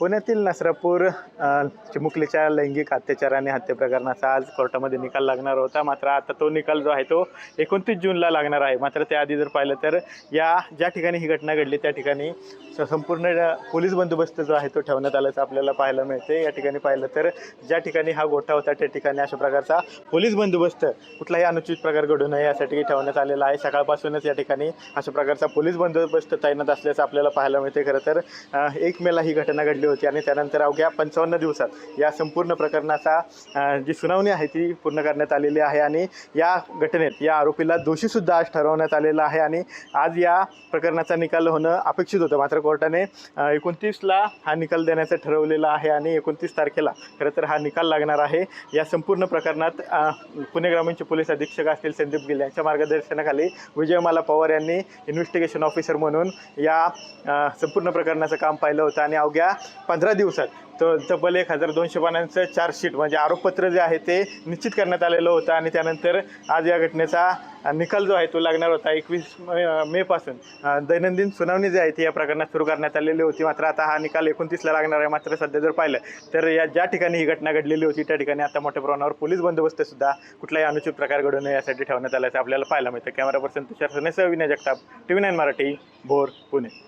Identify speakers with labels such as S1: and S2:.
S1: पुण्यातील नसरापूर चिमुकलीच्या लैंगिक अत्याचार आणि हत्या प्रकरणाचा आज कोर्टामध्ये निकाल लागणार होता। मात्र आता तो निकाल जो आहे तो 29 जूनला लागणार आहे। मात्र त्याआधी जर पाहिलं तर या ज्या ठिकाणी ही घटना घडली त्या ठिकाणी संपूर्ण पोलीस बंदोबस्त जो आहे तो ठेवण्यात आल्याचं आपल्याला पाहायला मिळते। या ठिकाणी पाहिलं तर ज्या ठिकाणी हा गोठा होता त्या ठिकाणी अशा प्रकारचा पोलीस बंदोबस्त कुठलाही अनुचित प्रकार घडू नये यासाठी ठेवण्यात आलेला आहे। सकाळपासूनच या ठिकाणी अशा प्रकारचा पोलीस बंदोबस्त तैनात असल्याचं आपल्याला पाहायला मिळते। खरं तर 1 मेला ही घटना घडली होती आणि त्यानंतर अवघ्या 55 दिवसात या संपूर्ण प्रकरणाचा जी सुनावणी आहे ती पूर्ण करण्यात आलेली आहे आणि या घटनेत या आरोपीला दोषीसुद्धा आज ठरवण्यात आलेला आहे आणि आज या प्रकरणाचा निकाल होणं अपेक्षित होतं। मात्र कोर्टाने 29ला हा निकाल देण्याचं ठरवलेलं आहे आणि 29 तारखेला खरं तर हा निकाल लागणार आहे। या संपूर्ण प्रकरणात पुणे ग्रामीणचे पोलीस अधीक्षक असतील संदीप गिल यांच्या मार्गदर्शनाखाली विजयमाला पवार यांनी इन्व्हेस्टिगेशन ऑफिसर म्हणून या संपूर्ण प्रकरणाचं काम पाहिलं होतं आणि अवघ्या 15 दिवसात तब्बल 1200 पानांचं चार्जशीट म्हणजे आरोपपत्र जे आहे ते निश्चित करण्यात आलेलं होतं आणि त्यानंतर आज या घटनेचा निकाल जो आहे तो लागणार होता। 21 मेपासून दैनंदिन सुनावणी जी आहे ती या प्रकरणात सुरू करण्यात आलेली होती। मात्र आता हा निकाल 29ला लागणार आहे। मात्र सध्या जर पाहिलं तर या ज्या ठिकाणी ही घटना घडलेली होती त्या ठिकाणी आता मोठ्या प्रमाणावर पोलीस बंदोबस्तसुद्धा कुठलाही अनुचित प्रकार घडू नये यासाठी ठेवण्यात आल्याचं आपल्याला पाहायला मिळतं। कॅमेरा पर्सन तुषार सनेसह विनय जगताप, TV9 मराठी, भोर, पुणे।